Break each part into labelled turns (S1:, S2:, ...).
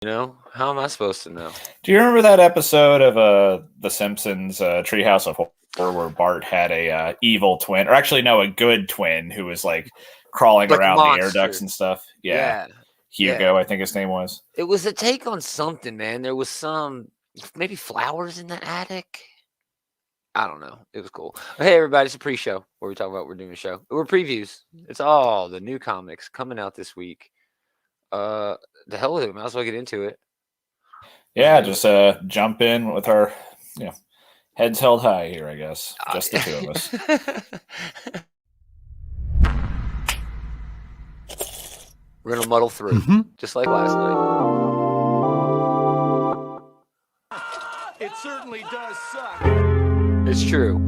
S1: You know, how am I supposed to know?
S2: Do you remember that episode of The Simpsons Treehouse of Horror where Bart had a evil twin, or actually no, a good twin who was like crawling
S1: Like a
S2: around the air ducts
S1: monster.
S2: and stuff? Yeah,
S1: Yeah. Yeah.
S2: Hugo, I think his name was.
S1: It was a take on something, man. There was some maybe flowers in the attic. I don't know. It was cool. Hey, everybody, it's a pre-show where we talk about we're doing a show. We're previews. It's all the new comics coming out this week. The hell with it. Might as well get into it.
S2: Yeah, just jump in with our, heads held high here, I guess. Just the two of us.
S1: We're going to muddle through, just like last night.
S3: It certainly does suck.
S1: It's true.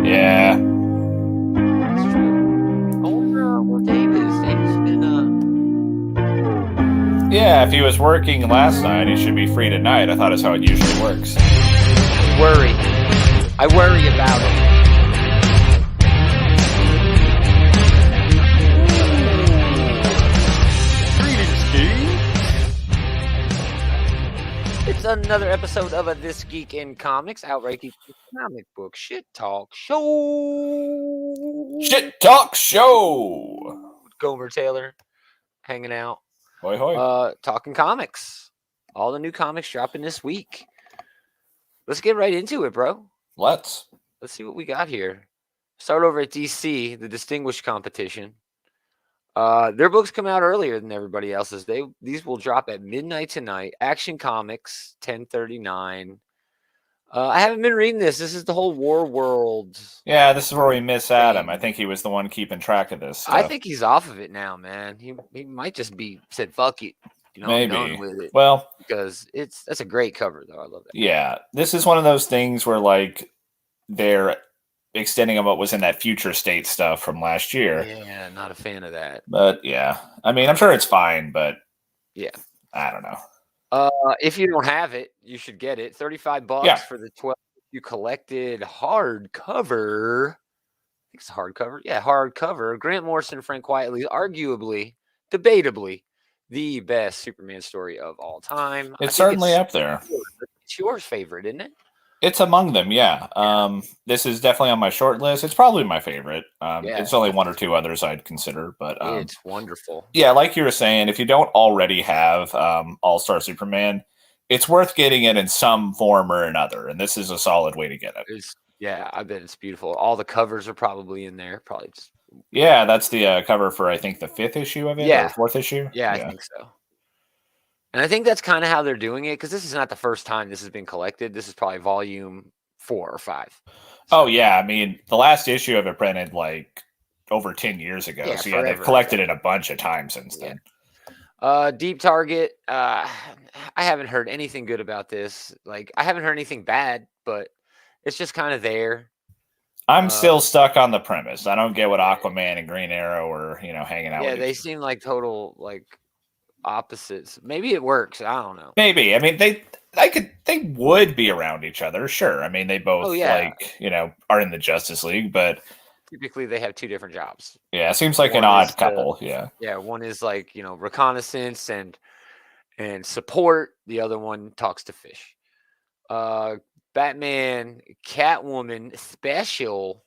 S2: Yeah.
S1: It's true. I wonder where Dave is. Dave's been,
S2: Yeah, if he was working last night, he should be free tonight. I thought it's how it usually works.
S1: worry. I worry about it. It's another episode of This Geek in Comics, Outright Geek Comic Book Shit Talk Show.
S2: Shit Talk Show!
S1: Gomer Taylor hanging out.
S2: Hoi hoi.
S1: Talking comics. All the new comics dropping this week. Let's get right into it, bro.
S2: Let's
S1: see what we got here. Start over at DC, the Distinguished Competition. Their books come out earlier than everybody else's. These will drop at midnight tonight. Action Comics, 10:39. I haven't been reading this. This is the whole War World.
S2: Yeah, this is where we miss Adam. I think he was the one keeping track of this stuff.
S1: I think he's off of it now, man. He might just be said, fuck it. You know,
S2: maybe.
S1: I'm done with it.
S2: Well,
S1: because that's a great cover, though. I love that.
S2: Yeah, this is one of those things where like they're extending on what was in that future state stuff from last year.
S1: Yeah, not a fan of that.
S2: But yeah, I mean, I'm sure it's fine, but
S1: yeah,
S2: I don't know.
S1: If you don't have it, you should get it. $35 for the 12 you collected hardcover. I think it's a hardcover. Yeah, hardcover. Grant Morrison, Frank Quitely, arguably, debatably, the best Superman story of all time.
S2: It's certainly up there.
S1: It's your favorite, isn't it?
S2: It's among them, yeah. This is definitely on my short list. It's probably my favorite. It's only one or two others I'd consider, but
S1: it's wonderful.
S2: Yeah, like you were saying, if you don't already have All-Star Superman, it's worth getting it in some form or another, and this is a solid way to get it.
S1: Yeah, I bet it's beautiful. All the covers are probably in there. Probably just.
S2: Yeah, that's the cover for I think the 5th issue of it, or 4th issue.
S1: Yeah, I think so. And I think that's kind of how they're doing it, because this is not the first time this has been collected. This is probably volume 4 or 5.
S2: So. Oh, yeah. I mean, the last issue of it printed like over 10 years ago. Yeah, so, they've collected it a bunch of times since then.
S1: Deep Target. I haven't heard anything good about this. Like, I haven't heard anything bad, but it's just kind of there.
S2: I'm still stuck on the premise. I don't get what Aquaman and Green Arrow are, hanging out with.
S1: Yeah, they seem like total, like, opposites. Maybe it works. I don't know.
S2: Maybe. I mean, they would be around each other. Sure. I mean, they both are in the Justice League, but
S1: typically they have two different jobs.
S2: Yeah, it seems like an odd couple. Yeah.
S1: One is like, reconnaissance and support. The other one talks to fish. Batman, Catwoman special.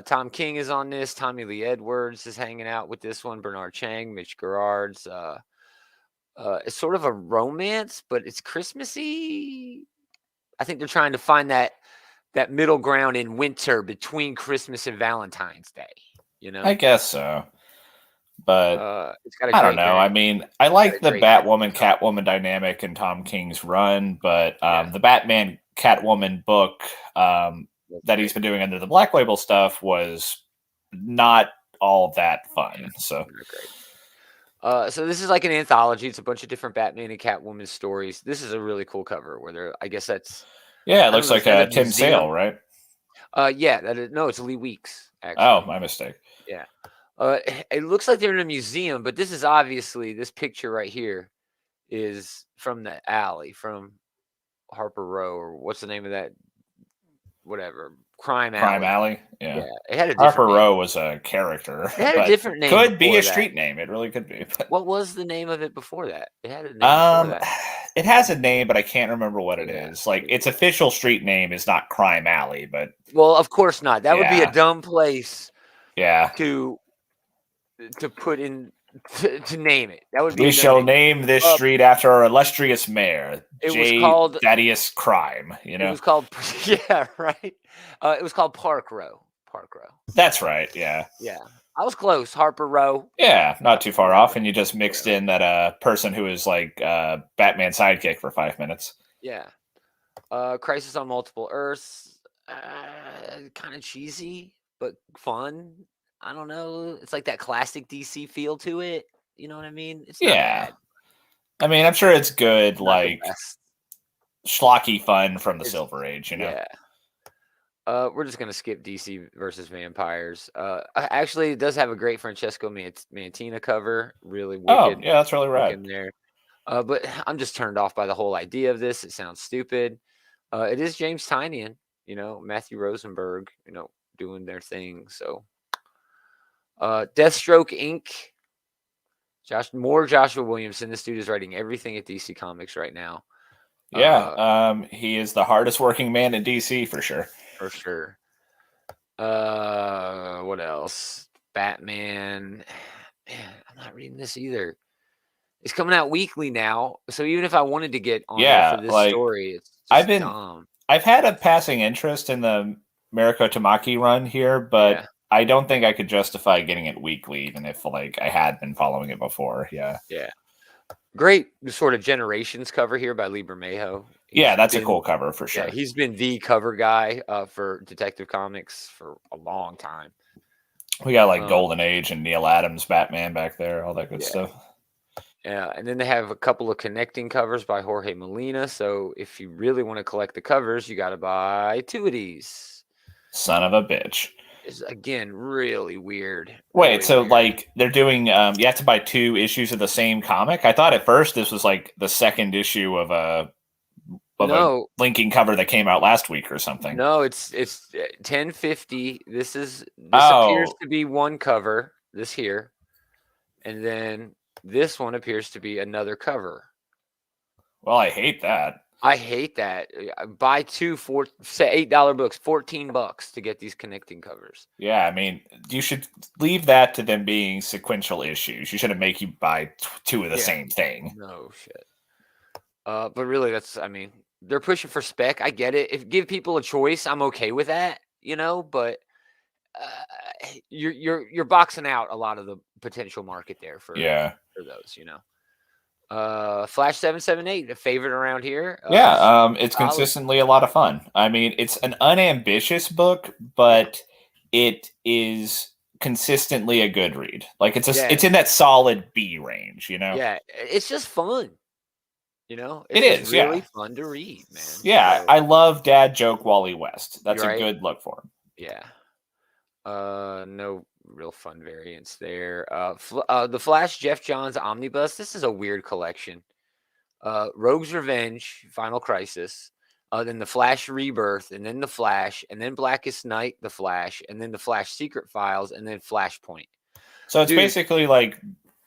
S1: Tom King is on this. Tommy Lee Edwards is hanging out with this one. Bernard Chang, Mitch Gerards. It's sort of a romance, but it's Christmassy. I think they're trying to find that middle ground in winter between Christmas and Valentine's Day.
S2: I guess so. But
S1: it's got
S2: I don't know. I mean, I like the Batwoman Catwoman dynamic in Tom King's run, but the Batman Catwoman book that he's been doing under the Black Label stuff was not all that fun. So
S1: this is like an anthology. It's a bunch of different Batman and Catwoman stories. This is a really cool cover where I guess that's.
S2: Yeah, it looks like a Tim Sale, right?
S1: It's Lee Weeks, actually.
S2: Oh, my mistake.
S1: Yeah. It looks like they're in a museum, but this is obviously, this picture right here is from the alley, from Harper Row, or what's the name of that? Whatever. Crime
S2: Crime
S1: Alley.
S2: Alley. Yeah.
S1: It had a
S2: Harper
S1: different name.
S2: Row was a character.
S1: It had a
S2: but
S1: different name
S2: could be
S1: before
S2: a
S1: that.
S2: street name. It really could be. But,
S1: What was the name of it before that? It had a name before that.
S2: It has a name, but I can't remember what it is. Like, its official street name is not Crime Alley, but
S1: well, of course not. That would be a dumb place.
S2: Yeah.
S1: To put in to name it. That would be.
S2: We shall name this street after our illustrious mayor.
S1: It was called
S2: Thaddeus Crime. You know,
S1: it was called right. It was called Park Row. Park Row.
S2: That's right. Yeah.
S1: Yeah, I was close. Harper Row.
S2: Yeah, not too far off, and you just mixed in that person who is like Batman sidekick for 5 minutes.
S1: Yeah. Crisis on Multiple Earths. Kind of cheesy, but fun. I don't know. It's like that classic DC feel to it. You know what I mean? It's not bad.
S2: I mean, I'm sure it's good, like schlocky fun from the Silver Age, you know?
S1: Yeah. We're just going to skip DC versus Vampires. Actually, it does have a great Francesco Mantina cover. Really wicked.
S2: Oh, yeah, that's really rad.
S1: In there. But I'm just turned off by the whole idea of this. It sounds stupid. It is James Tynion, Matthew Rosenberg, doing their thing. So, Deathstroke Inc. Joshua Williamson. This dude is writing everything at DC Comics right now.
S2: Yeah, he is the hardest working man in DC for sure.
S1: For sure. What else? Batman. Man, I'm not reading this either. It's coming out weekly now, so even if I wanted to get on for this story, it's just dumb.
S2: I've had a passing interest in the Mariko Tamaki run here, but I don't think I could justify getting it weekly, even if like I had been following it before. Yeah.
S1: Great sort of Generations cover here by Lee Bermejo.
S2: That's a cool cover for sure.
S1: Yeah, he's been the cover guy for Detective Comics for a long time.
S2: We got like Golden Age and Neil Adams Batman back there, all that good stuff.
S1: Yeah, and then they have a couple of connecting covers by Jorge Molina. So if you really want to collect the covers, you got to buy 2 of these.
S2: Son of a bitch.
S1: Is again really weird.
S2: Wait, so like they're doing? You have to buy 2 issues of the same comic. I thought at first this was like the second issue of a linking cover that came out last week or something.
S1: No, it's 1050. This appears to be one cover. This here, and then this one appears to be another cover.
S2: Well, I hate that.
S1: I hate that. Buy 2 for say $8 books, $14 to get these connecting covers.
S2: Yeah, I mean, you should leave that to them being sequential issues. You shouldn't make you buy 2 of the same thing.
S1: No shit. But really, they're pushing for spec. I get it. If give people a choice, I'm okay with that. But you're boxing out a lot of the potential market there for those. Flash 778, a favorite around here.
S2: It's consistently a lot of fun. I mean, it's an unambitious book, but it is consistently a good read. Like it's in that solid B range,
S1: Yeah, it's just fun.
S2: It is really
S1: fun to read, man.
S2: Yeah, I love dad joke Wally West. That's a good look for him.
S1: Yeah. No real fun variants there. The Flash Jeff Johns Omnibus. This is a weird collection. Rogue's Revenge, Final Crisis, then the Flash Rebirth, and then the Flash, and then Blackest Night, the Flash, and then the Flash Secret Files, and then Flashpoint.
S2: So it's basically like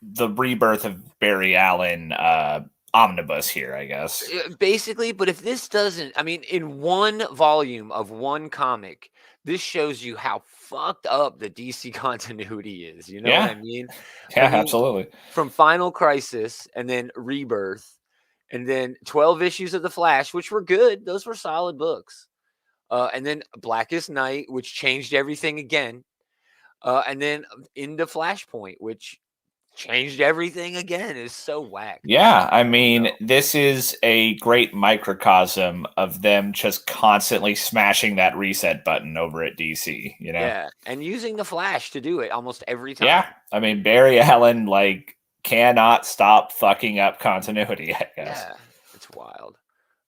S2: the rebirth of Barry Allen omnibus here, I guess.
S1: Basically, but if this doesn't, in one volume of one comic, this shows you how fucked up the DC continuity is. You know what I mean?
S2: Yeah, absolutely.
S1: From Final Crisis and then Rebirth and then 12 issues of The Flash, which were good. Those were solid books. And then Blackest Night, which changed everything again. And then into Flashpoint, which changed everything again. Is so whack.
S2: Yeah, this is a great microcosm of them just constantly smashing that reset button over at DC,
S1: Yeah, and using the Flash to do it almost every time.
S2: Yeah, Barry Allen cannot stop fucking up continuity, I guess.
S1: Yeah, it's wild.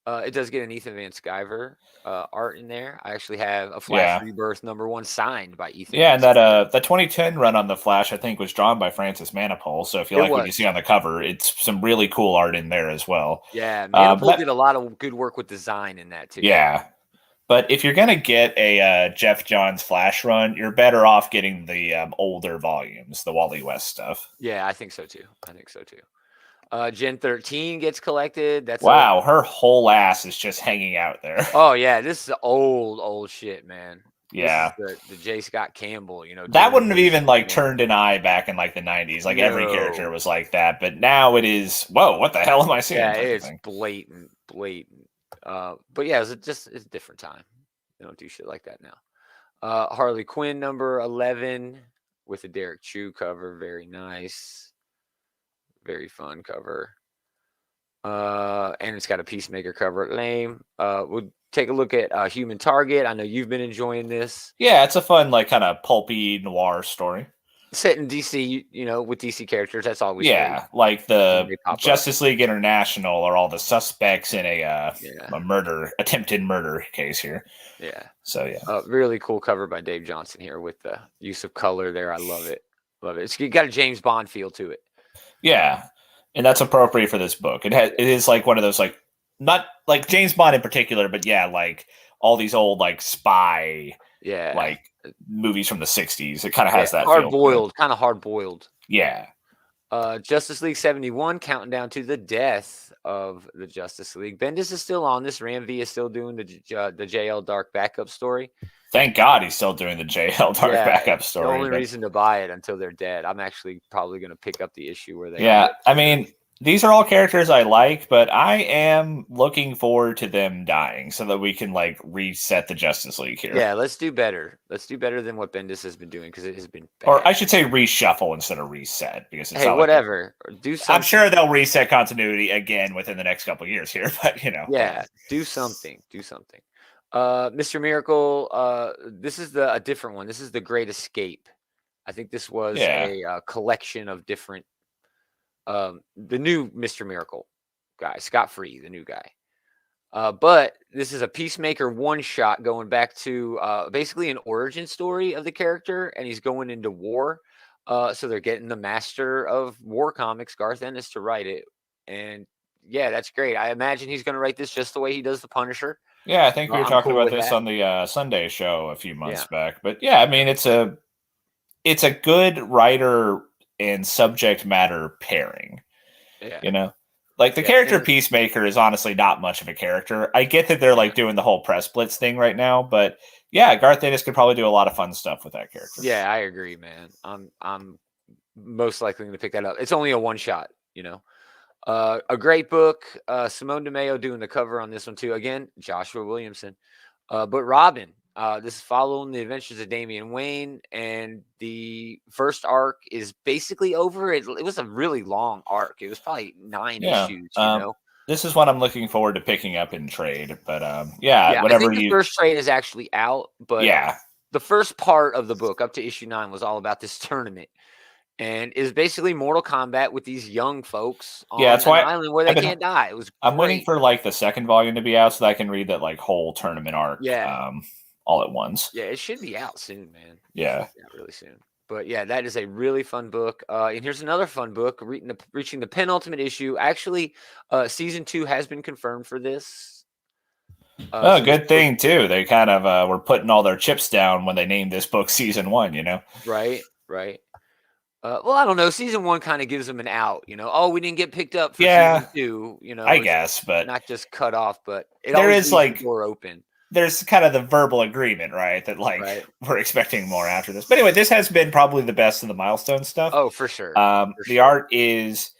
S1: It does get an Ethan Van Sciver art in there. I actually have a Flash Rebirth #1 signed by Ethan.
S2: Yeah, and that the 2010 run on the Flash, I think, was drawn by Francis Manapul. So if you like what you see on the cover, it's some really cool art in there as well.
S1: Yeah, Manapul did a lot of good work with design in that too.
S2: Yeah, But if you're gonna get a Jeff Johns Flash run, you're better off getting the older volumes, the Wally West stuff.
S1: Yeah, I think so too. Gen 13 gets collected. That's
S2: wow, her whole ass is just hanging out there.
S1: Oh yeah, this is old shit, man.
S2: Yeah,
S1: this is the J. Scott Campbell.
S2: that wouldn't have even like turned an eye back in like the 90s. Like every character was like that, but now it is. Whoa, what the hell am I seeing?
S1: Yeah, it's blatant. But yeah, it's a different time. They don't do shit like that now. Harley Quinn number 11 with a Derek Chu cover, very nice, very fun cover. And it's got a Peacemaker cover. Lame. We'll take a look at Human Target. I know you've been enjoying this.
S2: Yeah, it's a fun, like, kind of pulpy noir story.
S1: Set in DC, with DC characters. That's always
S2: great. Like the Justice League International are all the suspects in a attempted murder case here.
S1: Yeah.
S2: So yeah.
S1: Really cool cover by Dave Johnson here with the use of color there. I love it. It's got a James Bond feel to it.
S2: Yeah. And that's appropriate for this book. It is like one of those, like, not like James Bond in particular, but yeah, like all these old like spy, like movies from the 60s. It kind of has that
S1: kind of hard boiled.
S2: Yeah.
S1: Justice League 71, counting down to the death of the Justice League. Bendis is still on this. Ram V is still doing the JL Dark backup story.
S2: Thank God he's still doing the JL Dark backup story.
S1: The only reason to buy it until they're dead. I'm actually probably going to pick up the issue where they.
S2: Yeah, I mean, these are all characters I like, but I am looking forward to them dying so that we can like reset the Justice League here.
S1: Yeah, let's do better. Let's do better than what Bendis has been doing because it has been bad.
S2: Or I should say reshuffle instead of reset because it's
S1: whatever. Do something.
S2: I'm sure they'll reset continuity again within the next couple of years here, but
S1: Yeah, do something. Mr. Miracle, this is a different one. This is The Great Escape. I think this was a collection of different the new Mr. Miracle guy, Scott Free, the new guy. But this is a Peacemaker one-shot going back to basically an origin story of the character, and he's going into war. So they're getting the master of war comics, Garth Ennis, to write it. And yeah, that's great. I imagine he's going to write this just the way he does the Punisher.
S2: Yeah, I think we were talking about this on the Sunday show a few months back. But yeah, I mean, it's a good writer and subject matter pairing.
S1: Yeah.
S2: Like the character Peacemaker is honestly not much of a character. I get that they're like doing the whole press blitz thing right now, but yeah, Garth Ennis could probably do a lot of fun stuff with that character.
S1: Yeah, I agree, man. I'm most likely going to pick that up. It's only a one shot, A great book. Simone DeMeo doing the cover on this one too. Again, Joshua Williamson. But Robin, this is following the adventures of Damian Wayne, and the first arc is basically over. It was a really long arc. It was probably 9 issues.
S2: This is what I'm looking forward to picking up in trade. But whatever.
S1: I think the first trade is actually out. But the first part of the book up to issue 9 was all about this tournament. And is basically Mortal Kombat with these young folks on an island where they can't die. It was
S2: I'm waiting for like the second volume to be out so that I can read that like whole tournament arc all at once.
S1: Yeah, it should be out soon, man.
S2: Yeah,
S1: really soon. But yeah, that is a really fun book. And here's another fun book, reaching the penultimate issue. Actually, season 2 has been confirmed for this.
S2: Good thing too. They kind of were putting all their chips down when they named this book season 1,
S1: Right. Well, I don't know. Season 1 kind of gives them an out, Oh, we didn't get picked up for season 2,
S2: I guess, but
S1: not just cut off, but
S2: there is like
S1: the door open.
S2: There's kind of the verbal agreement, right? That we're expecting more after this. But anyway, this has been probably the best of the Milestone stuff.
S1: Oh, for sure.
S2: The art is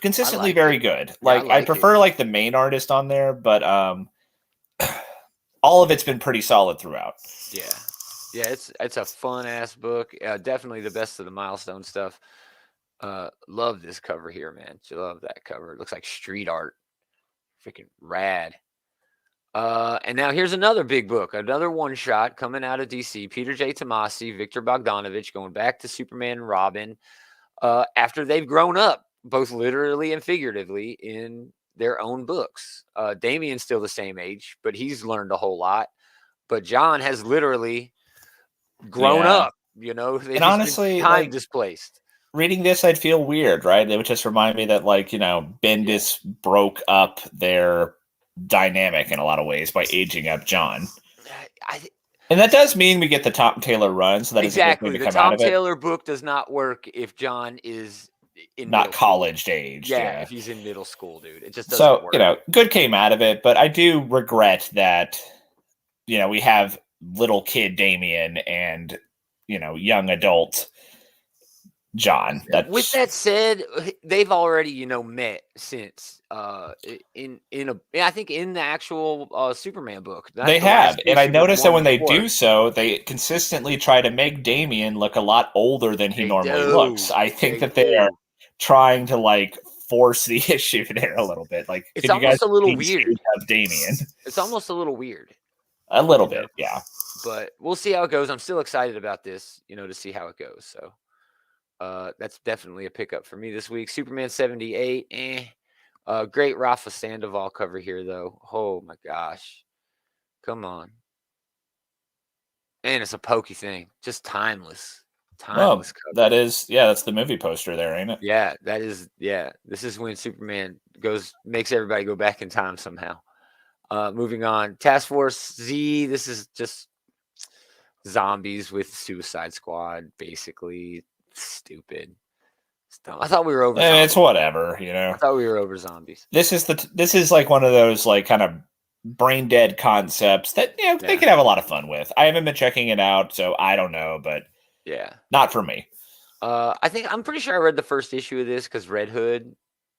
S2: consistently very good. Like I prefer like the main artist on there, but all of it's been pretty solid throughout.
S1: Yeah, it's a fun ass book. Definitely the best of the Milestone stuff. Love this cover here, man. You love that cover. It looks like street art. Freaking rad. And now here's another big book, another one shot coming out of DC. Peter J. Tomasi, Victor Bogdanovich going back to Superman and Robin after they've grown up, both literally and figuratively, in their own books. Damian's still the same age, but he's learned a whole lot. But John has literally grown up,
S2: and honestly,
S1: time displaced.
S2: Reading this, I'd feel weird, right? It would just remind me that, like, Bendis broke up their dynamic in a lot of ways by aging up John.
S1: I,
S2: And that does mean we get the Tom Taylor run, so that
S1: exactly.
S2: is a good
S1: The
S2: thing to come
S1: Tom
S2: out of it.
S1: Taylor book does not work if John is
S2: Not college aged.
S1: Yeah, if he's in middle school, dude. It just doesn't
S2: So,
S1: work.
S2: good came out of it, but I do regret that, we have little kid Damien and, young adult John.
S1: With that said, they've already, met since I think in the actual Superman book.
S2: They have, and I noticed that when they do so, they consistently try to make Damien look a lot older than he normally looks. I think that they are trying to force the issue there a little bit. Like,
S1: it's almost a little weird.
S2: Damien.
S1: It's almost a little weird.
S2: A little bit, yeah.
S1: But we'll see how it goes. I'm still excited about this, to see how it goes. So that's definitely a pickup for me this week. Superman 78, great Rafa Sandoval cover here, though. Oh, my gosh. Come on. And it's a pokey thing. Just timeless. Timeless cover.
S2: That is, that's the movie poster there, ain't it?
S1: Yeah, that is, This is when Superman makes everybody go back in time somehow. Moving on. Task Force Z. This is just zombies with Suicide Squad, basically. Stupid. I thought we were over
S2: zombies. It's whatever, I
S1: thought we were over zombies.
S2: This is like one of those kind of brain dead concepts that they could have a lot of fun with. I haven't been checking it out, so I don't know, but not for me.
S1: I'm pretty sure I read the first issue of this because Red Hood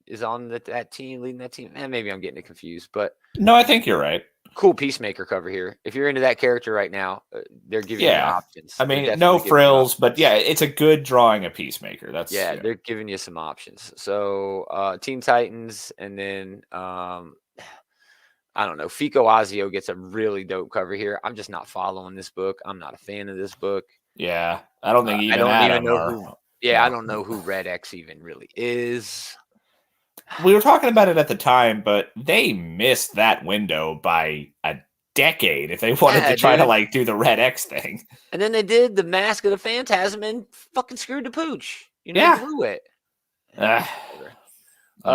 S1: is on that team, leading that team. Maybe I'm getting it confused, but
S2: no, I think you're right.
S1: Cool Peacemaker cover here. If you're into that character right now, they're giving you options.
S2: I mean, no frills, but it's a good drawing of Peacemaker.
S1: They're giving you some options. So Teen Titans, and then I don't know. Fico Azio gets a really dope cover here. I'm just not following this book. I'm not a fan of this book.
S2: Yeah, I don't think I
S1: don't know who Red X even really is.
S2: We were talking about it at the time, but they missed that window by a decade if they wanted to try to do the Red X thing.
S1: And then they did the Mask of the Phantasm and fucking screwed the pooch. Blew it.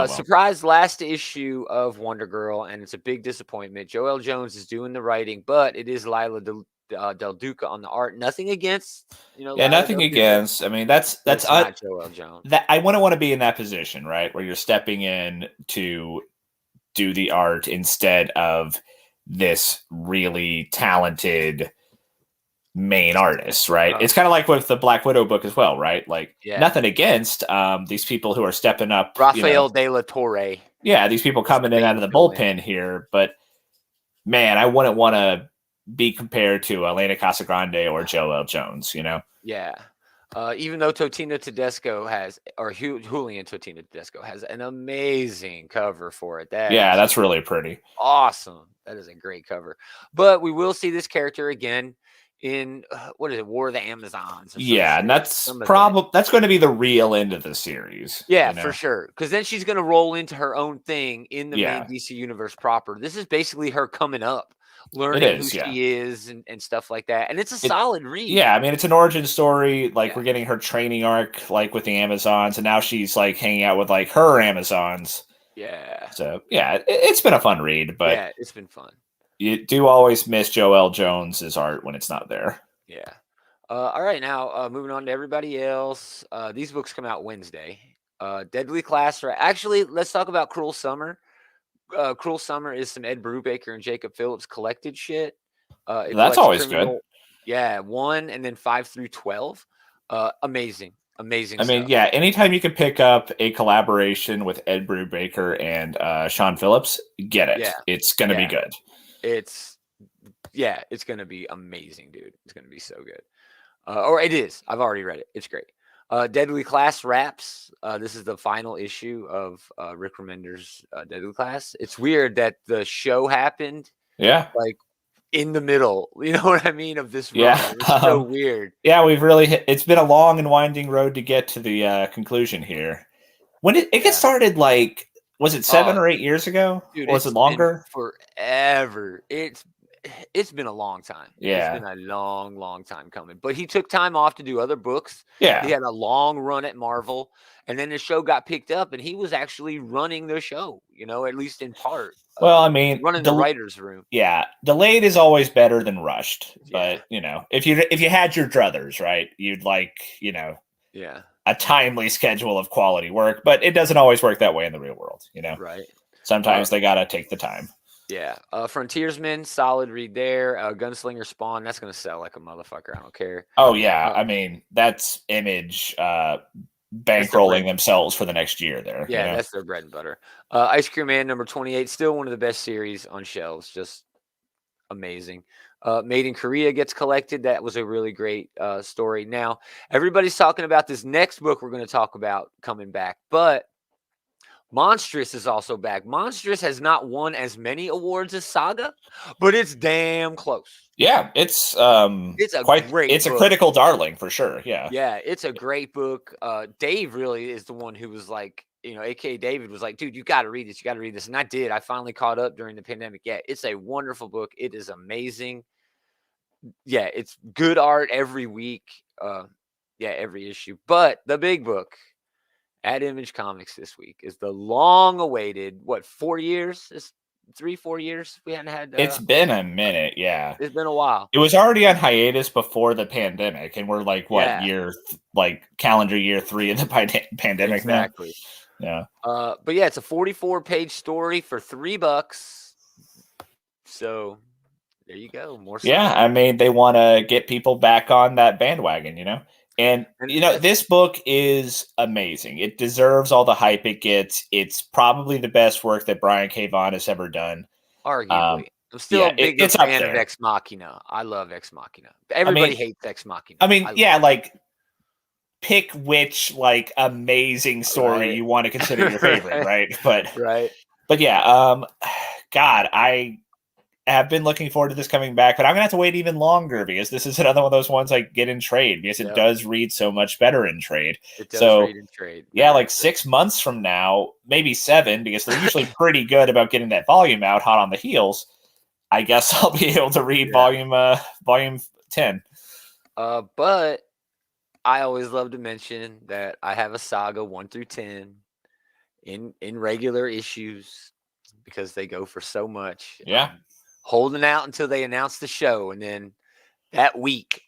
S1: Surprise last issue of Wonder Girl, and it's a big disappointment. Joelle Jones is doing the writing, but it is Lila Del Duca on the art. Nothing against,
S2: nothing against. I mean, that's
S1: not Joelle Jones.
S2: That I wouldn't want to be in that position, right, where you're stepping in to do the art instead of this really talented main artist, right? It's kind of like with the Black Widow book as well, right? Nothing against these people who are stepping up.
S1: Rafael De La Torre.
S2: Yeah, these people coming in out of the bullpen here, but man, I wouldn't want to be compared to Elena Casagrande or Joelle Jones,
S1: Yeah. Even though Julian Totino Tedesco has an amazing cover for it.
S2: That's really pretty.
S1: Awesome. That is a great cover. But we will see this character again in War of the Amazons.
S2: And that's probably going to be the real end of the series.
S1: Yeah, for sure. Because then she's going to roll into her own thing in the main DC universe proper. This is basically her coming up, learning who she is and stuff like that. And it's a solid read.
S2: Yeah, I mean, it's an origin story. We're getting her training arc, with the Amazons, and now she's hanging out with her Amazons.
S1: Yeah.
S2: So it's been a fun read, but
S1: it's been fun.
S2: You do always miss Joelle Jones's art when it's not there.
S1: Yeah. All right, now moving on to everybody else. These books come out Wednesday. Deadly Class. Actually, let's talk about Cruel Summer. Cruel Summer is some Ed Brubaker and Jacob Phillips collected shit.
S2: That's always good.
S1: Yeah, 1 and then 5 through 12. Amazing stuff.
S2: Mean, anytime you can pick up a collaboration with Ed Brubaker and Sean Phillips, get it. It's going to be good.
S1: It's going to be amazing, dude. It's going to be so good. Or it is. I've already read it. It's great. Deadly Class wraps. This is the final issue of Rick Remender's Deadly Class. It's weird that the show happened.
S2: Yeah.
S1: In the middle, you know what I mean, of this run.
S2: Yeah.
S1: It's so weird.
S2: Yeah, we've really it's been a long and winding road to get to the conclusion here. When it gets started, was it 7 or 8 years ago?
S1: Dude,
S2: or was it longer?
S1: Forever. it's been a long time.
S2: Yeah.
S1: It's been a long time coming. But he took time off to do other books.
S2: Yeah.
S1: He had a long run at Marvel, and then the show got picked up, and he was actually running the show, at least in part.
S2: Well, I mean,
S1: running the writer's room.
S2: Yeah, delayed is always better than rushed.
S1: Yeah.
S2: But if you had your druthers, right, you'd like
S1: yeah,
S2: a timely schedule of quality work. But it doesn't always work that way in the real world.
S1: Right.
S2: Sometimes they gotta take the time.
S1: Yeah. Frontiersman, solid read there. Gunslinger Spawn, that's gonna sell like a motherfucker. I don't care.
S2: Oh yeah, I mean that's Image bankrolling themselves for the next year there.
S1: Yeah, that's their bread and butter. Ice Cream Man number 28, still one of the best series on shelves. Just amazing. Made in Korea gets collected. That was a really great story. Now, everybody's talking about this next book we're going to talk about coming back, but Monstrous is also back. Monstrous has not won as many awards as Saga, but it's damn close.
S2: Yeah, it's
S1: a great book.
S2: It's a critical darling for sure. Yeah.
S1: Yeah, it's a great book. Dave really is the one who was like, aka David was like, dude, you got to read this. You got to read this. And I did. I finally caught up during the pandemic. Yeah, it's a wonderful book. It is amazing. Yeah, it's good art every week. Every issue. But the big book at Image Comics this week is the long-awaited, 4 years? It's 3-4 years we hadn't had.
S2: It's been a minute, yeah.
S1: It's been a while.
S2: It was already on hiatus before the pandemic, and we're like, calendar year 3 of the pandemic
S1: exactly.
S2: now? Yeah.
S1: But yeah, it's a 44-page story for $3. So there you go. More stuff.
S2: Yeah, I mean, they want to get people back on that bandwagon, And this book is amazing. It deserves all the hype it gets. It's probably the best work that Brian K. Vaughan has ever done.
S1: Arguably. I'm still a big fan of Ex Machina. I love Ex Machina. Everybody hates Ex Machina.
S2: Pick which amazing story you want to consider your favorite, right? But yeah, God, I have been looking forward to this coming back, but I'm gonna have to wait even longer because this is another one of those ones I get in trade because it does read so much better in trade.
S1: It does read in trade.
S2: Yeah, 6 months from now, maybe 7, because they're usually pretty good about getting that volume out hot on the heels. I guess I'll be able to read volume 10.
S1: But I always love to mention that I have a Saga 1 through 10 in regular issues because they go for so much.
S2: Yeah.
S1: Holding out until they announce the show, and then that week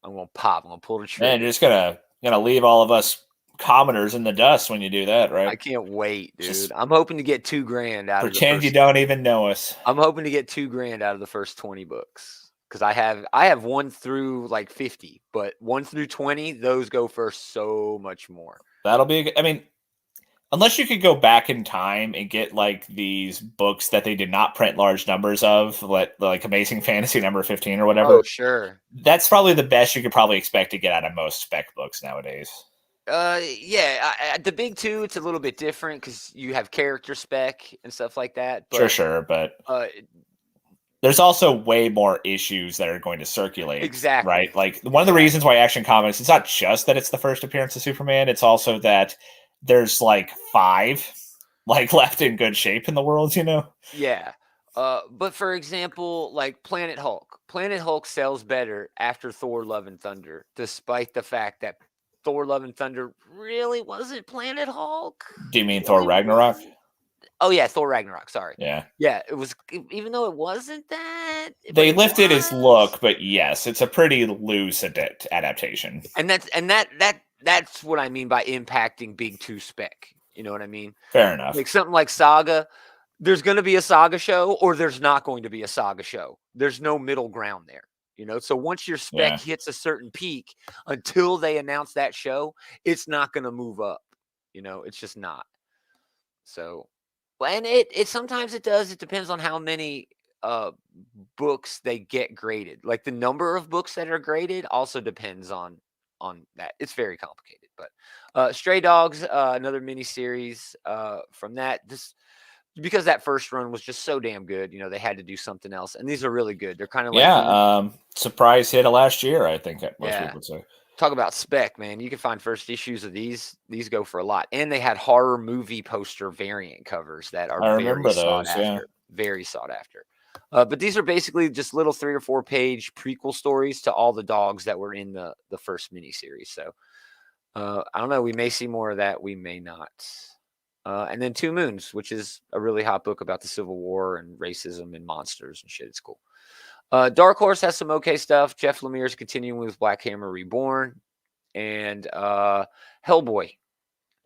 S1: I'm gonna pop. I'm gonna pull the trigger.
S2: Man, you're just gonna leave all of us commoners in the dust when you do that, right?
S1: I can't wait, dude. I'm hoping to get $2,000 out of
S2: pretend you don't even know us.
S1: I'm hoping to get $2,000 out of the first 20 books because I have 1 through 50, but 1 through 20, those go for so much more.
S2: That'll be. I mean, unless you could go back in time and get these books that they did not print large numbers of, like Amazing Fantasy number 15 or whatever.
S1: Oh, sure.
S2: That's probably the best you could probably expect to get out of most spec books nowadays.
S1: The big 2, it's a little bit different because you have character spec and stuff like that. But,
S2: sure, but there's also way more issues that are going to circulate.
S1: Exactly.
S2: Right? One of the reasons why Action Comics, it's not just that it's the first appearance of Superman, it's also that there's 5 left in good shape in the world,
S1: Yeah. But for example, Planet Hulk. Planet Hulk sells better after Thor Love and Thunder, despite the fact that Thor Love and Thunder really wasn't Planet Hulk.
S2: Do you mean Thor Ragnarok?
S1: Oh yeah, Thor Ragnarok, sorry.
S2: Yeah.
S1: Yeah, it was, even though it wasn't that.
S2: They lifted his look, but yes, it's a pretty loose adaptation.
S1: And that's what I mean by impacting big 2 spec. You know what I mean?
S2: Fair enough.
S1: Something like Saga, there's going to be a Saga show or there's not going to be a Saga show. There's no middle ground there. So once your spec hits a certain peak, until they announce that show, it's not going to move up. It's just not. So, and it sometimes it does. It depends on how many books they get graded. The number of books that are graded also depends on that. It's very complicated. But Stray Dogs, another mini series from that. Because that first run was just so damn good, they had to do something else. And these are really good. They're kind of
S2: surprise hit of last year, I think most people would say.
S1: Talk about spec, man. You can find first issues of these. These go for a lot. And they had horror movie poster variant covers that are very sought after. Very sought after. But these are basically just little 3 or 4 page prequel stories to all the dogs that were in the first miniseries. So I don't know. We may see more of that. We may not. And then Two Moons, which is a really hot book about the Civil War and racism and monsters and shit. It's cool. Dark Horse has some okay stuff. Jeff Lemire's continuing with Black Hammer Reborn. And Hellboy.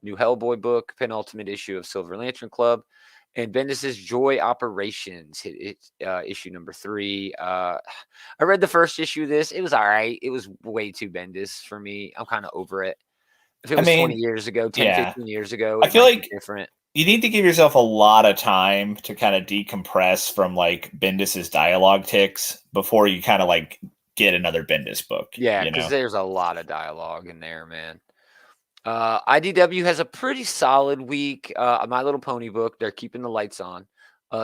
S1: New Hellboy book. Penultimate issue of Silver Lantern Club. And Bendis's Joy Operations, issue number 3. I read the first issue of this. It was all right. It was way too Bendis for me. I'm kind of over it. If it was 20 years ago, 10, 15 years ago,
S2: I feel like
S1: different.
S2: You need to give yourself a lot of time to kind of decompress from like Bendis's dialogue ticks before you kind of like get another Bendis book.
S1: Yeah, because there's a lot of dialogue in there, man. IDW has a pretty solid week. My Little Pony book, they're keeping the lights on.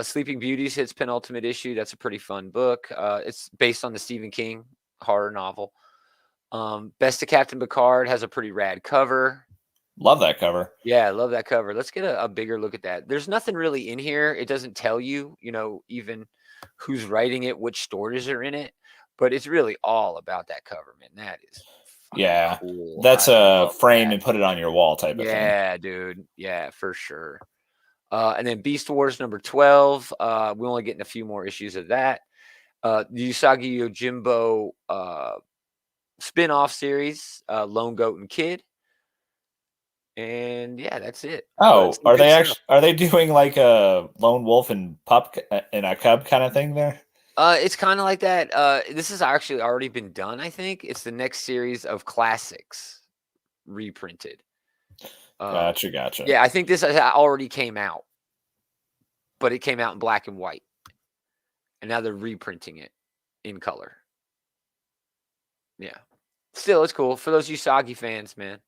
S1: Sleeping Beauties hits penultimate issue. That's a pretty fun book. It's based on the Stephen King horror novel. Best of Captain Picard has a pretty rad cover.
S2: Love that cover.
S1: Yeah, I love that cover. Let's get a bigger look at that. There's nothing really in here. It doesn't tell you, even who's writing it, which stories are in it. But it's really all about that cover, man. That is cool.
S2: That's a frame and put it on your wall type of thing.
S1: Yeah, dude. Yeah, for sure. And then Beast Wars number 12. We're only getting a few more issues of that. The Usagi Yojimbo spin-off series, Lone Goat and Kid. And yeah, that's it.
S2: Oh, are they doing like a lone wolf and pup and a cub kind of thing there?
S1: It's kind of like that. This has actually already been done, I think. It's the next series of classics reprinted.
S2: Gotcha.
S1: Yeah, I think this already came out. But it came out in black and white. And now they're reprinting it in color. Yeah. Still, it's cool. For those Usagi fans, man.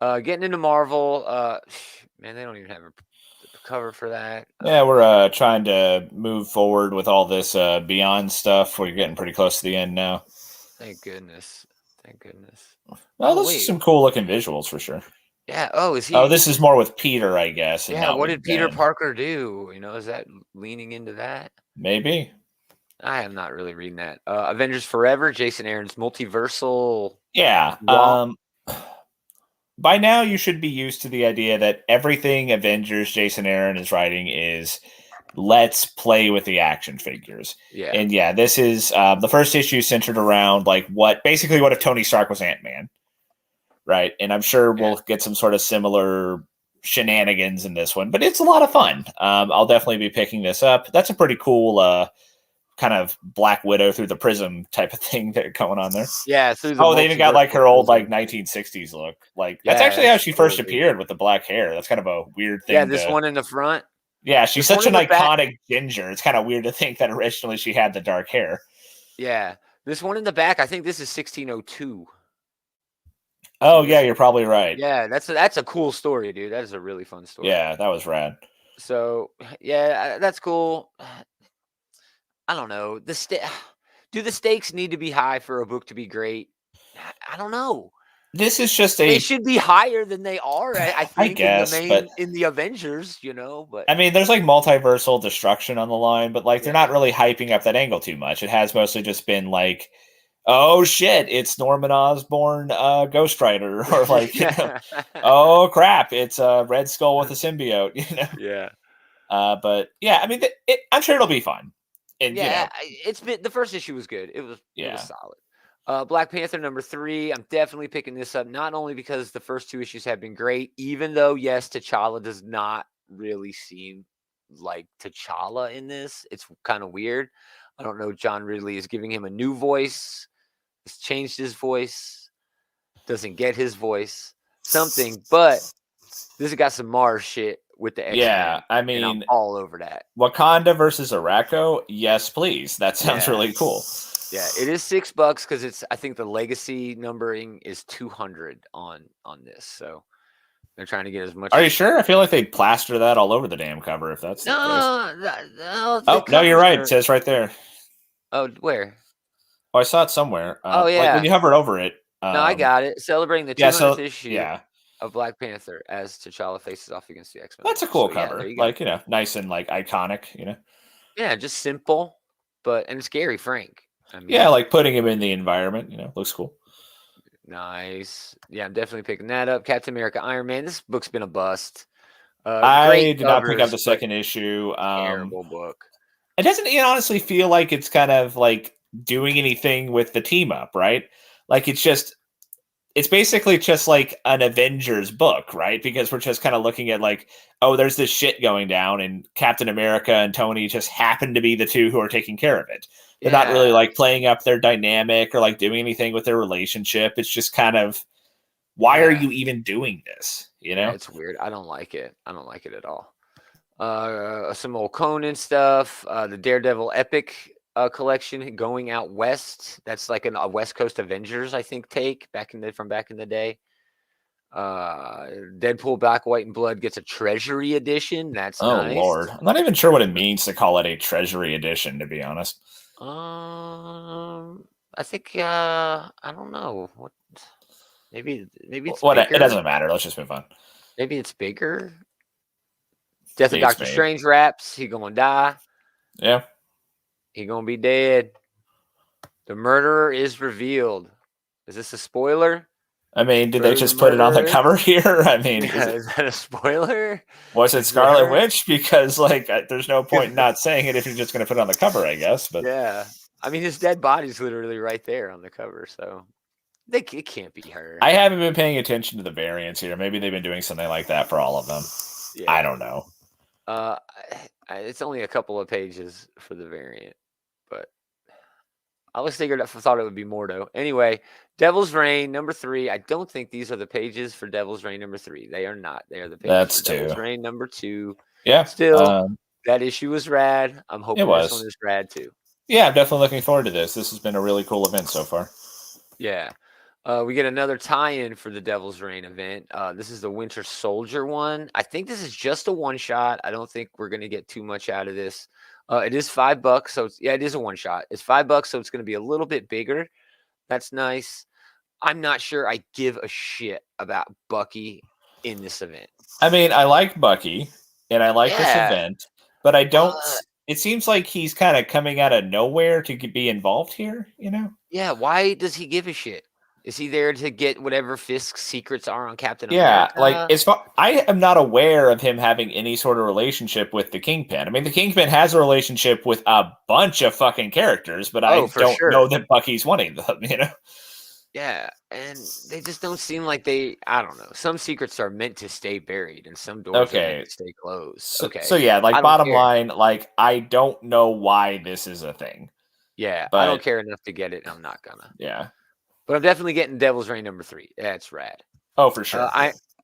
S1: Getting into Marvel, man, they don't even have a cover for that.
S2: Yeah, we're trying to move forward with all this Beyond stuff. We're getting pretty close to the end now.
S1: Thank goodness.
S2: Well, this is some cool looking visuals for sure.
S1: Yeah. Oh, is he?
S2: Oh, this is more with Peter, I guess.
S1: Yeah. What did Peter Parker do? Is that leaning into that?
S2: Maybe.
S1: I am not really reading that. Avengers Forever, Jason Aaron's multiversal.
S2: Yeah. By now, you should be used to the idea that everything Avengers Jason Aaron is writing is let's play with the action figures.
S1: Yeah.
S2: And yeah, this is the first issue centered around like what if Tony Stark was Ant-Man, right? And I'm sure we'll get some sort of similar shenanigans in this one, but it's a lot of fun. I'll definitely be picking this up. That's a pretty cool kind of Black Widow through the prism type of thing that going on there.
S1: Yeah.
S2: They even got like her old like 1960s look. Like that's actually how she first appeared with the black hair. That's kind of a weird thing.
S1: Yeah, this one in the front.
S2: Yeah, she's such an iconic ginger. It's kind of weird to think that originally she had the dark hair.
S1: Yeah. This one in the back, I think this is 1602.
S2: Oh yeah, you're probably right.
S1: Yeah, that's a cool story, dude. That is a really fun story.
S2: Yeah, that was rad.
S1: So yeah, that's cool. I don't know. Do the stakes need to be high for a book to be great? I don't know.
S2: This is just
S1: they should be higher than they are. I think
S2: I guess,
S1: in the Avengers, But
S2: I mean, there's like multiversal destruction on the line, but like they're not really hyping up that angle too much. It has mostly just been like, oh shit, it's Norman Osborn, Ghost Rider, or like, oh crap, it's Red Skull with a symbiote,
S1: Yeah.
S2: But yeah, I mean, I'm sure it'll be fun. And,
S1: it's been the first issue was good. It was solid. Black Panther number 3. I'm definitely picking this up, not only because the first 2 issues have been great, even though yes, T'Challa does not really seem like T'Challa in this. It's kind of weird. I don't know. John Ridley is giving him a new voice. Has changed his voice. Doesn't get his voice. Something, but this has got some Mars shit with the X-Men.
S2: Yeah, I mean,
S1: I'm all over that.
S2: Wakanda versus Arakko, yes, please. That sounds really cool.
S1: Yeah, it is $6 because I think the legacy numbering is 200 on this. So they're trying to get as much.
S2: Are you sure? I feel like they plaster that all over the damn cover. If that's
S1: no.
S2: Oh no, you're right. It says right there.
S1: Oh, where?
S2: Oh, I saw it somewhere.
S1: Oh yeah,
S2: like when you hover over it.
S1: No, I got it. Celebrating the 200th issue.
S2: Yeah.
S1: Of Black Panther as T'Challa faces off against the X-Men.
S2: That's a cool cover. Nice and like iconic,
S1: Yeah, just simple, and it's Gary Frank. I mean,
S2: yeah, like putting him in the environment, looks cool.
S1: Nice. Yeah, I'm definitely picking that up. Captain America, Iron Man. This book's been a bust.
S2: I
S1: Great
S2: did not pick up
S1: covers,
S2: the
S1: but
S2: second issue.
S1: terrible book.
S2: It doesn't honestly feel like it's kind of like doing anything with the team up, right? Like it's basically just like an Avengers book, right? Because we're just kind of looking at like, oh, there's this shit going down, and Captain America and Tony just happen to be the two who are taking care of it. They're not really like playing up their dynamic or like doing anything with their relationship. It's just kind of, why are you even doing this?
S1: Yeah, it's weird. I don't like it. I don't like it at all. Some old Conan stuff. The Daredevil Epic collection, Going Out West. That's like a West Coast Avengers, I think, take from back in the day. Deadpool Black, White, and Blood gets a Treasury edition. That's nice.
S2: Lord, I'm not even sure what it means to call it a Treasury edition, to be honest.
S1: I think I don't know what. Maybe it's
S2: bigger.
S1: It
S2: doesn't matter. Let's just move on.
S1: Maybe it's bigger. Death of Doctor Strange wraps. He gonna die.
S2: Yeah.
S1: He gonna be dead. The murderer is revealed. Is this a spoiler?
S2: I mean, did they just put it on the cover here? I mean,
S1: is that a spoiler?
S2: Was it Scarlet Witch? Because like, there's no point in not saying it if you're just going to put it on the cover, I guess. But
S1: yeah, I mean, his dead body's literally right there on the cover, so it can't be her.
S2: I haven't been paying attention to the variants here. Maybe they've been doing something like that for all of them. Yeah. I don't know.
S1: It's only a couple of pages for the variant, but I always thought it would be more though. Anyway, Devil's Reign number 3. I don't think these are the pages for Devil's Reign number 3. They are not. They are the pages for Devil's Reign number 2.
S2: Yeah.
S1: Still, that issue was rad. I'm hoping this one is rad too.
S2: Yeah, I'm definitely looking forward to this. This has been a really cool event so far.
S1: Yeah. We get another tie-in for the Devil's Reign event. This is the Winter Soldier one. I think this is just a one-shot. I don't think we're going to get too much out of this. It is $5, so it is a one-shot. It's $5, so it's going to be a little bit bigger. That's nice. I'm not sure I give a shit about Bucky in this event.
S2: I mean, I like Bucky, and I like this event, but I don't... it seems like he's kind of coming out of nowhere to be involved here,
S1: Yeah, why does he give a shit? Is he there to get whatever Fisk's secrets are on Captain America?
S2: Yeah, like I am not aware of him having any sort of relationship with the Kingpin. I mean, the Kingpin has a relationship with a bunch of fucking characters, but I don't know that Bucky's one of them,
S1: Yeah, and they just don't seem like I don't know. Some secrets are meant to stay buried, and some doors are meant to stay closed.
S2: So yeah, like bottom line, like I don't know why this is a thing.
S1: Yeah, but I don't care enough to get it. I'm not gonna.
S2: Yeah.
S1: But I'm definitely getting Devil's Reign number 3. That's rad.
S2: Oh, for sure.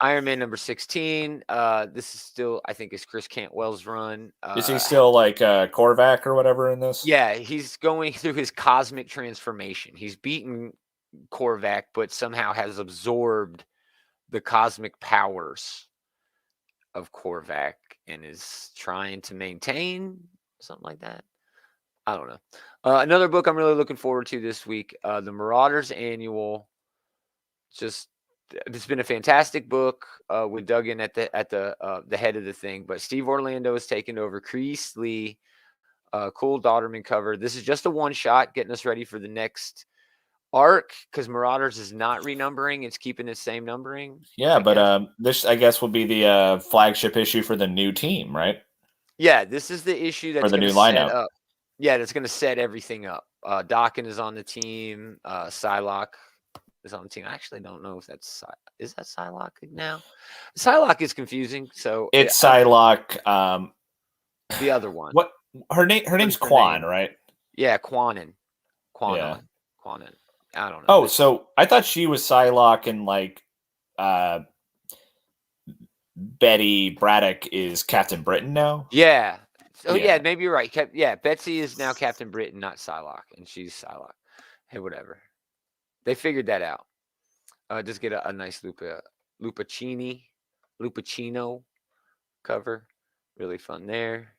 S1: Iron Man number 16. This is still, I think, is Chris Cantwell's run.
S2: Is he still like Korvac or whatever in this?
S1: Yeah, he's going through his cosmic transformation. He's beaten Korvac, but somehow has absorbed the cosmic powers of Korvac and is trying to maintain something like that. I don't know. Another book I'm really looking forward to this week, the Marauders Annual. It's been a fantastic book with Duggan at the head of the thing, but Steve Orlando has taken over. Crease Lee, cool Dodderman cover. This is just a one shot, getting us ready for the next arc because Marauders is not renumbering; it's keeping the same numbering.
S2: Yeah, but this I guess will be the flagship issue for the new team, right?
S1: Yeah, this is the issue that's
S2: for the new lineup.
S1: Up. Yeah, that's going to set everything up. Dokken is on the team. Psylocke is on the team. I actually don't know if is that Psylocke now? Psylocke is confusing. So
S2: it's Psylocke.
S1: The other one.
S2: What her name's Quan, right?
S1: Yeah, Quanon.
S2: Yeah.
S1: Quanon. I don't know.
S2: Oh, so I thought she was Psylocke and like Betty Braddock is Captain Britain now.
S1: Yeah. Oh, yeah, maybe you're right. Yeah, Betsy is now Captain Britain, not Psylocke, and she's Psylocke. Hey, whatever. They figured that out. Just get a nice Lupacino cover. Really fun there.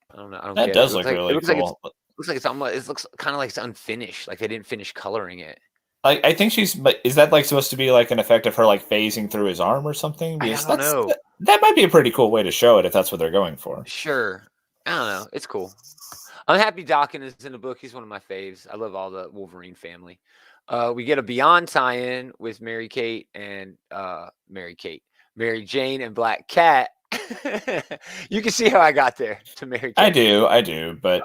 S1: I don't know.
S2: That does look really cool.
S1: Looks like it looks kind of like it's unfinished. Like they didn't finish coloring it.
S2: I think is that like supposed to be like an effect of her like phasing through his arm or something?
S1: Because I don't know.
S2: That might be a pretty cool way to show it if that's what they're going for.
S1: Sure. I don't know. It's cool. I'm happy Dokken is in the book. He's one of my faves. I love all the Wolverine family. We get a Beyond tie-in with Mary Jane and Black Cat. You can see how I got there to Mary Kate.
S2: I do, but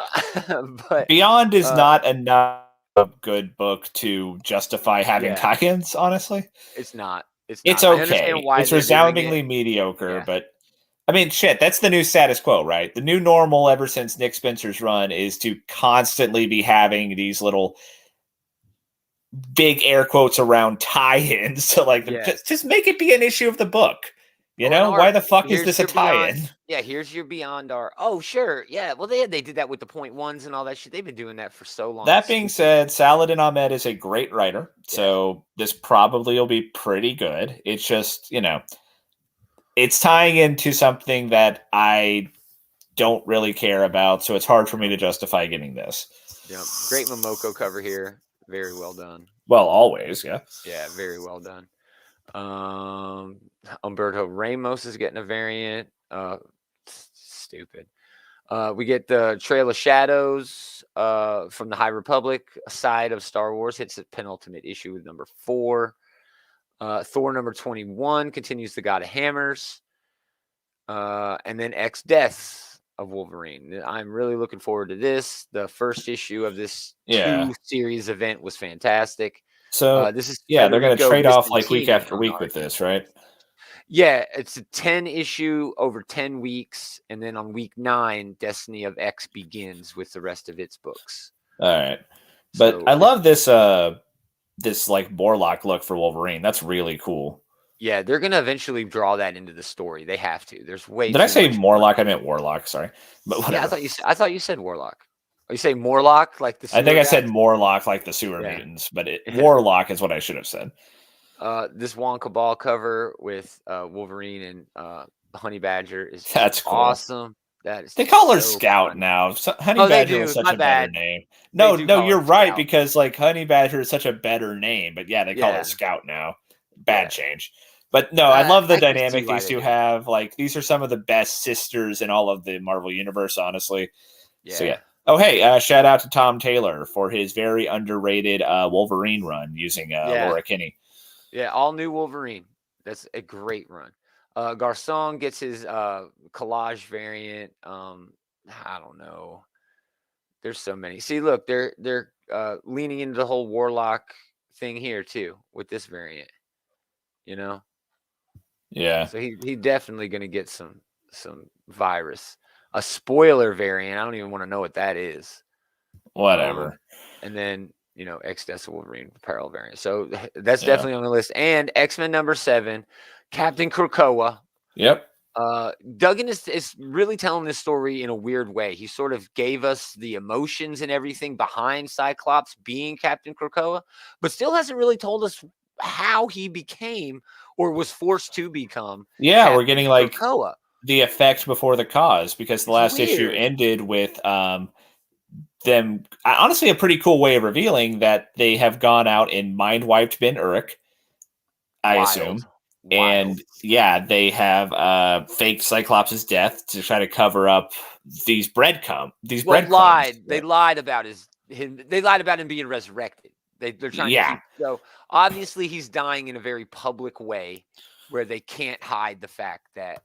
S1: but
S2: Beyond is not enough a good book to justify having tie-ins, honestly.
S1: It's not.
S2: It's
S1: okay.
S2: I understand
S1: why
S2: it's resoundingly mediocre, but I mean, shit, that's the new status quo, right? The new normal ever since Nick Spencer's run is to constantly be having these little big air quotes around tie-ins. So, like, just make it be an issue of the book. You know, why the fuck is this a tie-in?
S1: Here's your Beyond Art. Oh, sure. Yeah, well, they did that with the .1s and all that shit. They've been doing that for so long.
S2: That being said, Saladin Ahmed is a great writer, so this probably will be pretty good. It's just, it's tying into something that I don't really care about, so it's hard for me to justify getting this.
S1: Yep. Great Momoko cover here. Very well done.
S2: Well, always, yeah.
S1: Yeah, very well done. Humberto Ramos is getting a variant. Stupid. We get the Trail of Shadows from the High Republic side of Star Wars. Hits the penultimate issue with number 4. Thor number 21 continues the God of Hammers. And then X Deaths of Wolverine. I'm really looking forward to this. The first issue of this 2-series event was fantastic.
S2: So
S1: this is
S2: they're going to trade off like week after week with this, right?
S1: Yeah, it's a 10 issue over 10 weeks, and then on week 9, Destiny of X begins with the rest of its books.
S2: All right, but I love this this like Morlock look for Wolverine. That's really cool.
S1: Yeah, they're going to eventually draw that into the story. They have to. There's way.
S2: Did I say Morlock? I meant Warlock. Sorry, but whatever.
S1: Yeah, I thought you said Warlock. You say Morlock like the sewer
S2: I think
S1: guy?
S2: I said Morlock like the sewer mutants, but Warlock is what I should have said.
S1: This Wonka Ball cover with Wolverine and Honey Badger is
S2: cool.
S1: Awesome. That is
S2: they call her Scout now. Honey Badger was such a better name. No, you're right, because like Honey Badger is such a better name, but they call it Scout now. Bad change. But no, I love the dynamic these two have. Like, these are some of the best sisters in all of the Marvel Universe, honestly. Yeah. So, Oh, hey, shout out to Tom Taylor for his very underrated Wolverine run using Laura Kinney.
S1: Yeah, all new Wolverine. That's a great run. Garcon gets his collage variant. I don't know. There's so many. See, look, they're leaning into the whole Warlock thing here too with this variant.
S2: Yeah.
S1: So he definitely going to get some virus. A spoiler variant. I don't even want to know what that is.
S2: Whatever.
S1: And then X-Deaths of Wolverine apparel variant. So that's definitely on the list. And X-Men number 7, Captain Krakoa.
S2: Yep.
S1: Duggan is really telling this story in a weird way. He sort of gave us the emotions and everything behind Cyclops being Captain Krakoa, but still hasn't really told us how he became or was forced to become.
S2: Captain we're getting like Krakoa. The effect before the cause, because the last issue ended with them honestly a pretty cool way of revealing that they have gone out and mind wiped Ben Urich, I assume. And they have faked Cyclops' death to try to cover up these breadcrumbs. They
S1: lied about him. They lied about him being resurrected. They're trying to keep, so obviously he's dying in a very public way where they can't hide the fact that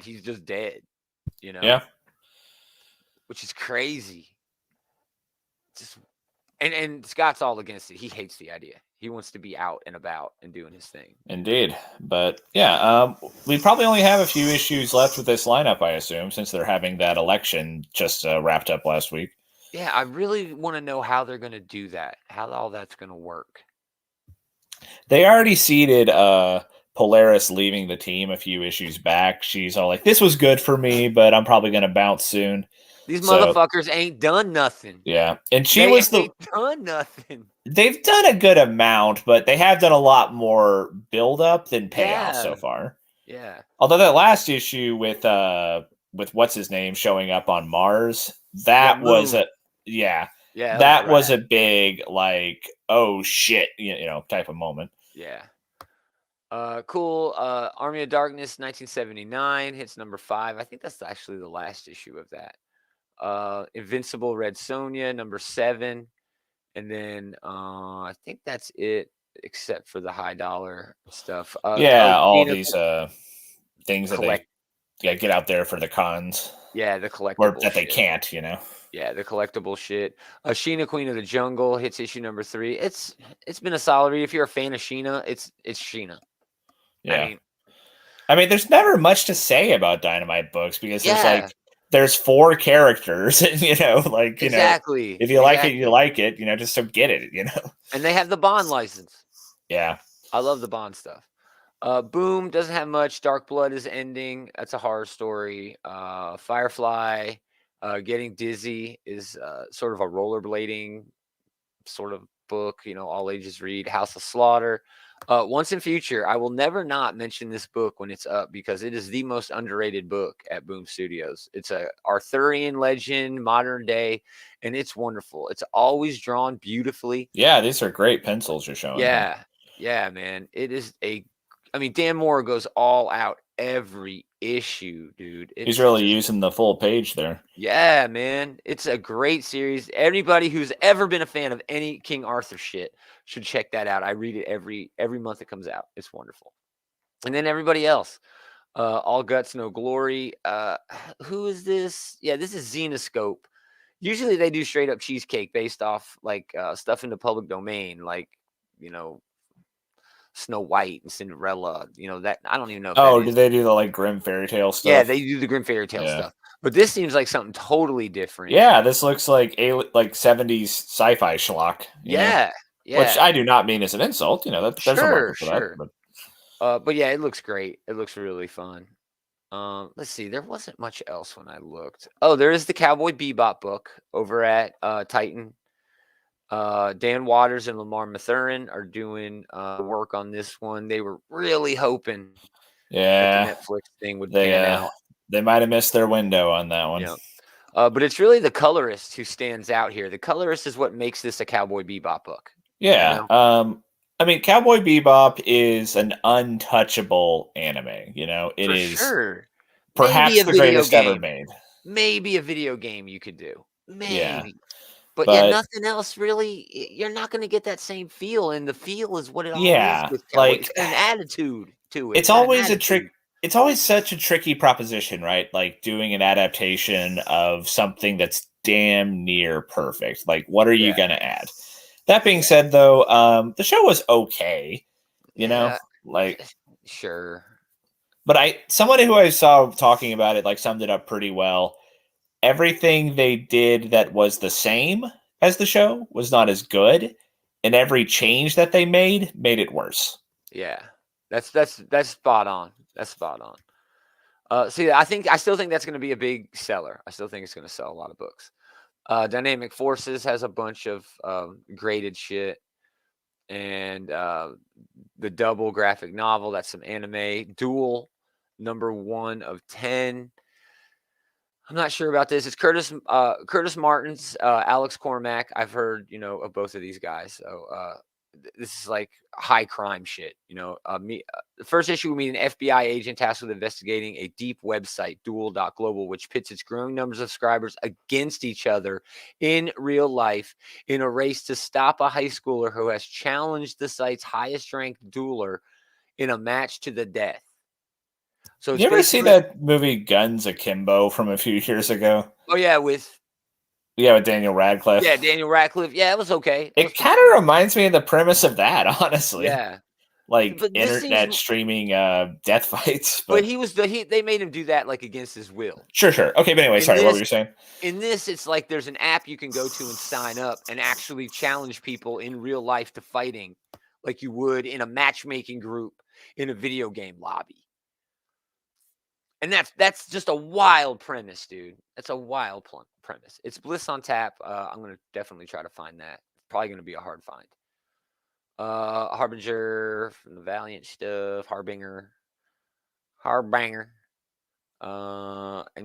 S1: he's just dead, which is crazy. Just and Scott's all against it. He hates the idea. He wants to be out and about and doing his thing.
S2: Indeed. But we probably only have a few issues left with this lineup, I assume, since they're having that election just wrapped up last week.
S1: Yeah, I really want to know how they're going to do that, how all that's going to work.
S2: They already seeded Polaris leaving the team a few issues back. She's all like, this was good for me, but I'm probably going to bounce soon.
S1: These motherfuckers ain't done nothing.
S2: Yeah. And
S1: they ain't done nothing.
S2: They've done a good amount, but they have done a lot more build-up than payoff so far.
S1: Yeah.
S2: Although that last issue with what's his name showing up on Mars, that was a that was a big like, oh shit, type of moment.
S1: Yeah. Cool. Army of Darkness, 1979 hits number 5. I think that's actually the last issue of that. Invincible Red Sonja, number 7, and then I think that's it, except for the high dollar stuff.
S2: all
S1: Gina
S2: these things that
S1: collect.
S2: they get out there for the cons,
S1: Yeah, the
S2: or
S1: collectible
S2: that they
S1: shit.
S2: can't, you know.
S1: Yeah, the collectible shit. Sheena, Queen of the Jungle hits issue number 3. It's been a solid read. If you're a fan of Sheena, it's Sheena.
S2: Yeah. I mean, there's never much to say about Dynamite books because there's 4 characters, and
S1: exactly.
S2: if you like it, you like it, just so get it,
S1: And they have the Bond license.
S2: Yeah.
S1: I love the Bond stuff. Boom doesn't have much. Dark Blood is ending. That's a horror story. Firefly, Getting Dizzy is sort of a rollerblading sort of book, all ages read. House of Slaughter. Once in Future, I will never not mention this book when it's up because it is the most underrated book at Boom Studios. It's a Arthurian legend, modern day, and it's wonderful. It's always drawn beautifully.
S2: Yeah, these are great pencils you're showing.
S1: Yeah, man. It is Dan Moore goes all out every issue, dude.
S2: He's really using the full page there.
S1: Yeah, man. It's a great series. Anybody who's ever been a fan of any King Arthur shit should check that out. I read it every month it comes out. It's wonderful. And then everybody else. All Guts, No Glory. Who is this? Yeah, this is Xenoscope. Usually they do straight up cheesecake based off stuff in the public domain, Snow White and Cinderella, that I don't even know.
S2: Oh, do they do the Grim fairy tale stuff?
S1: Yeah, they do the Grim fairy tale stuff. But this seems like something totally different.
S2: Yeah, this looks like 70s sci-fi schlock.
S1: Yeah.
S2: Which I do not mean as an insult. There's a market for that.
S1: But yeah, it looks great. It looks really fun. Let's see. There wasn't much else when I looked. Oh, there is the Cowboy Bebop book over at Titan. Dan Waters and Lamar Mathurin are doing work on this one. They were really hoping that the Netflix thing would pan out.
S2: They might have missed their window on that one.
S1: But it's really the colorist who stands out here. The colorist is what makes this a Cowboy Bebop book.
S2: Yeah. I mean, Cowboy Bebop is an untouchable anime. It is
S1: sure.
S2: Perhaps the greatest ever made.
S1: Maybe a video game you could do. Maybe.
S2: Yeah.
S1: But nothing else really. You're not going to get that same feel, and the feel is what it all is with Cowboy. It's got an attitude to it.
S2: It's always a trick. It's always such a tricky proposition, right? Doing an adaptation of something that's damn near perfect. What are you going to add? That being said, though, the show was okay.
S1: Sure.
S2: But someone who I saw talking about it summed it up pretty well. Everything they did that was the same as the show was not as good, and every change that they made it worse.
S1: Yeah, that's spot on. That's spot on. I still think that's going to be a big seller. I still think it's going to sell a lot of books. Dynamic Forces has a bunch of graded shit, and the double graphic novel, that's some anime. Duel, number 1 of 10. I'm not sure about this. It's Curtis Martin's, Alex Cormack. I've heard, of both of these guys. So this is high crime shit. The first issue, we meet an FBI agent tasked with investigating a deep website, Duel.global, which pits its growing numbers of subscribers against each other in real life in a race to stop a high schooler who has challenged the site's highest ranked dueler in a match to the death. So
S2: you ever see that movie Guns Akimbo from a few years ago?
S1: Oh yeah, with
S2: Daniel Radcliffe.
S1: Yeah, Daniel Radcliffe. Yeah, it was okay.
S2: It kind of reminds me of the premise of that, honestly.
S1: Yeah,
S2: internet streaming death fights.
S1: But they made him do that against his will.
S2: Sure. Okay, but anyway, sorry, what were you saying?
S1: In this, it's there's an app you can go to and sign up and actually challenge people in real life to fighting, like you would in a matchmaking group in a video game lobby. And that's just a wild premise, dude. That's a wild premise. It's Bliss on tap. I'm going to definitely try to find that. Probably going to be a hard find. Harbinger from the Valiant stuff. Harbinger. And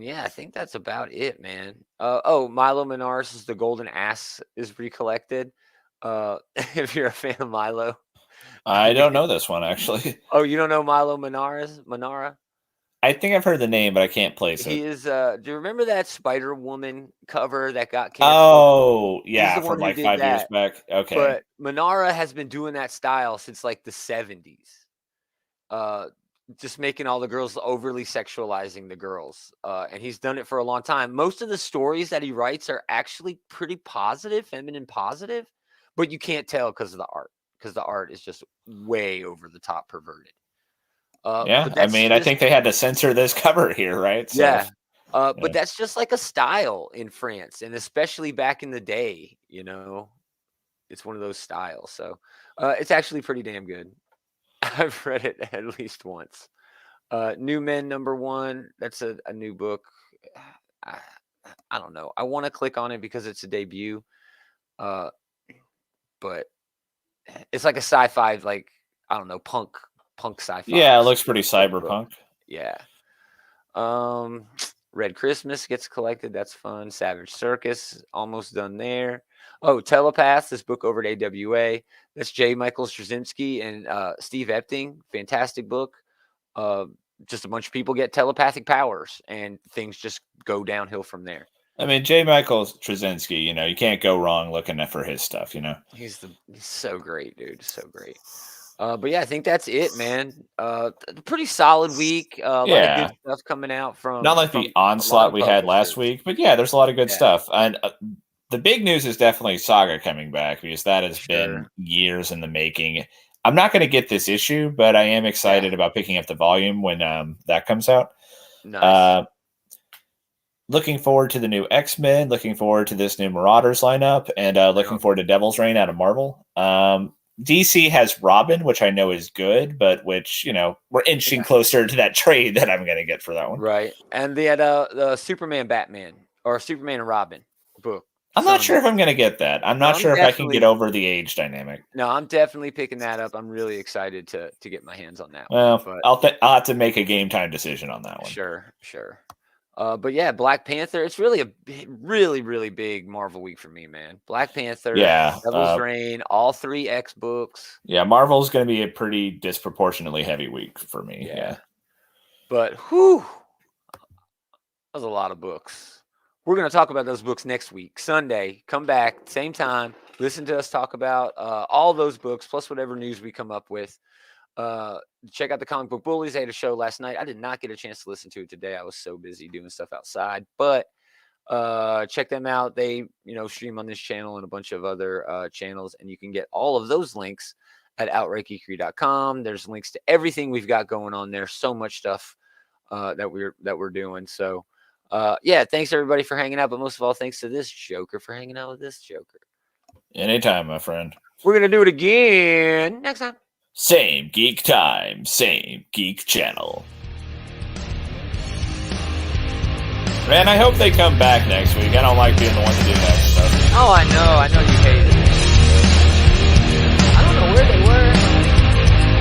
S1: yeah, I think that's about it, man. Milo Manars' The Golden Ass is recollected. If you're a fan of Milo.
S2: I don't know this one, actually.
S1: Oh, you don't know Milo Manara?
S2: I think I've heard the name, but I can't place
S1: He
S2: it.
S1: is. Do you remember that Spider-Woman cover that got canceled?
S2: Oh, yeah,
S1: He's the one
S2: from
S1: who
S2: like
S1: did
S2: 5 years
S1: that.
S2: back. Okay.
S1: But Manara has been doing that style since like the 70s. Just making all the girls overly sexualizing the girls. And he's done it for a long time. Most of the stories that he writes are actually pretty positive, feminine positive, but you can't tell because of the art. Because the art is just way over the top perverted.
S2: Yeah,
S1: But
S2: I
S1: that's
S2: mean, I
S1: just,
S2: think they had to censor this cover here, right? So,
S1: yeah.
S2: yeah.
S1: But that's just like a style in France, and especially back in the day, it's one of those styles. So it's actually pretty damn good. I've read it at least once. New Men #1. That's a new book. I don't know. I want to click on it because it's a debut. But it's like a sci-fi, like, I don't know, punk sci-fi.
S2: Yeah, it looks pretty cyberpunk.
S1: Yeah. Red Christmas gets collected. That's fun. Savage Circus, almost done there. Oh, Telepath, this book over at AWA. That's J. Michael Straczynski and Steve Epting. Fantastic book. Just a bunch of people get telepathic powers, and things just go downhill from there.
S2: I mean, J. Michael Straczynski, you can't go wrong looking for his stuff,
S1: He's so great, dude. So great. But yeah, I think that's it, man. Pretty solid week. A lot of good stuff coming out from
S2: not like the onslaught we had last week, but yeah, there's a lot of good stuff. And the big news is definitely Saga coming back, because that has been years in the making. I'm not going to get this issue, but I am excited about picking up the volume when that comes out.
S1: Nice.
S2: Looking forward to the new X-Men, looking forward to this new Marauders lineup, and looking forward to Devil's Reign out of Marvel. DC has Robin, which I know is good, but which, we're inching closer to that trade that I'm going to get for that one.
S1: Right. And they had the Superman Batman, or Superman and Robin book.
S2: I'm not sure if I'm going to get that. I'm not sure if I can get over the age dynamic.
S1: No, I'm definitely picking that up. I'm really excited to get my hands on that
S2: one.
S1: But
S2: I'll have to make a game time decision on that one.
S1: Sure. But yeah, Black Panther. It's really a really, really big Marvel week for me, man. Black Panther, Devil's Reign, all 3 X books.
S2: Yeah, Marvel's going to be a pretty disproportionately heavy week for me. Yeah.
S1: But that was a lot of books. We're going to talk about those books next week, Sunday. Come back, same time. Listen to us talk about all those books, plus whatever news we come up with. Check out the Comic Book Bullies. They had a show last night. I did not get a chance to listen to it today. I was so busy doing stuff outside. But check them out. They stream on this channel and a bunch of other channels, and you can get all of those links at outrightgeekery.com. There's links to everything we've got going on there. So much stuff that we're doing. So thanks everybody for hanging out, but most of all, thanks to this Joker for hanging out with this Joker.
S2: Anytime, my friend.
S1: We're gonna do it again next time.
S2: Same geek time, same geek channel. Man, I hope they come back next week. I don't like being the one to do that stuff.
S1: Oh, I know you hate it. I don't know where they were.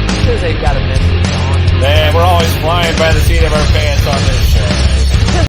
S1: I'm sure they've got a message on.
S2: Man, we're always flying by the seat of our pants on this show.